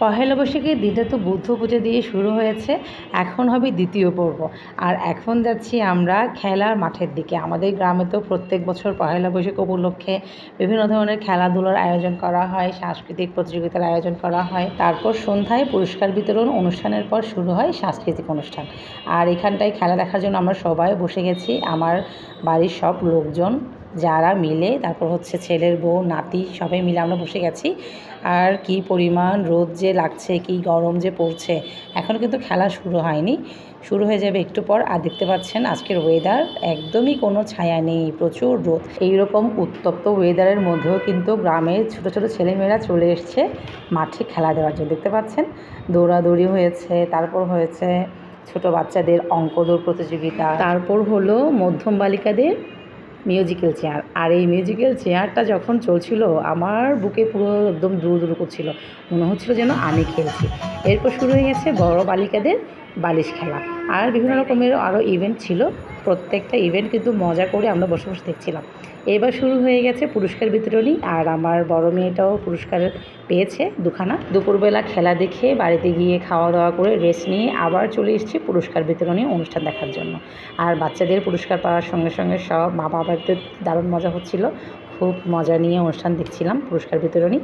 পহেলা বৈশাখের দিনটা তো বুদ্ধ পুজো দিয়ে শুরু হয়েছে। এখন হবে দ্বিতীয় পর্ব। আর এখন যাচ্ছি আমরা খেলার মাঠের দিকে। আমাদের গ্রামে তো প্রত্যেক বছর পহেলা বৈশাখ উপলক্ষে বিভিন্ন ধরনের খেলাধুলার আয়োজন করা হয়, সাংস্কৃতিক প্রতিযোগিতার আয়োজন করা হয়। তারপর সন্ধ্যায় পুরস্কার বিতরণ অনুষ্ঠানের পর শুরু হয় সাংস্কৃতিক অনুষ্ঠান। আর এখানটায় খেলা দেখার জন্য আমরা সবাই বসে গেছি, আমার বাড়ির সব লোকজন যারা মিলে, তারপর হচ্ছে ছেলের বউ, নাতি, সবাই মিলে আমরা বসে গেছি। আর কি পরিমাণ রোদ যে লাগছে, কি গরম যে পড়ছে। এখনও কিন্তু খেলা শুরু হয়নি, শুরু হয়ে যাবে একটু পর। আর দেখতে পাচ্ছেন আজকের ওয়েদার একদমই কোনো ছায়া নেই, প্রচুর রোদ। এইরকম উত্তপ্ত ওয়েদারের মধ্যেও কিন্তু গ্রামের ছোটো ছোটো ছেলেমেয়েরা চলে এসছে মাঠে খেলা দেওয়ার জন্য। দেখতে পাচ্ছেন দৌড়াদৌড়ি হয়েছে, তারপর হয়েছে ছোট বাচ্চাদের অঙ্ক দৌড় প্রতিযোগিতা, তারপর হলো মধ্যম বালিকাদের মিউজিক্যাল চেয়ার। আর এই মিউজিক্যাল চেয়ারটা যখন চলছিল আমার বুকে পুরো একদম দুরু করছিল, মনে হচ্ছিল যেন আমি খেলছি। এরপর শুরু হয়ে গেছে বড় বালিকাদের বালিশ খেলা, আর বিভিন্ন রকমের আরও ইভেন্ট ছিল। প্রত্যেকটা ইভেন্ট কিন্তু মজা করে আমরা বসে বসে দেখছিলাম। এবার শুরু হয়ে গেছে পুরস্কার বিতরণী, আর আমার বড় মেয়েটাও পুরস্কার পেয়েছে দুখানা। দুপুরবেলা খেলা দেখে বাড়িতে গিয়ে খাওয়া দাওয়া করে রেস্ট নিয়ে আবার চলে এসেছি পুরস্কার বিতরণী অনুষ্ঠান দেখার জন্য। আর বাচ্চাদের পুরস্কার পাওয়ার সঙ্গে সঙ্গে সব মা বাবাদের দারুণ মজা হচ্ছিল, খুব মজা নিয়ে অনুষ্ঠান দেখছিলাম পুরস্কার বিতরণী।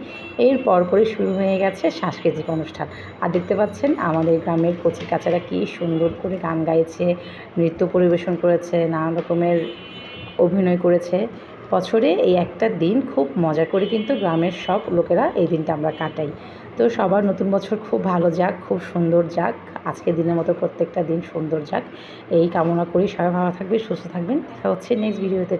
এর পরপরই শুরু হয়ে গেছে সাংস্কৃতিক অনুষ্ঠান। আর দেখতে পাচ্ছেন আমাদের গ্রামের কচি কাচারা কী সুন্দর করে গান গাইছে, নৃত্য পরিবেশন করেছে, নানা রকমের অভিনয় করেছে। বছরে এই একটা দিন খুব মজা করে কিন্তু গ্রামের সব লোকেরা এই দিনটা আমরা কাটাই। তো সবার নতুন বছর খুব ভালো যাক, খুব সুন্দর যাক, আজকের দিনের মতো প্রত্যেকটা দিন সুন্দর যাক, এই কামনা করি। সবাই ভালো থাকবে, সুস্থ থাকবেন। দেখা হচ্ছে নেক্সট ভিডিওতে।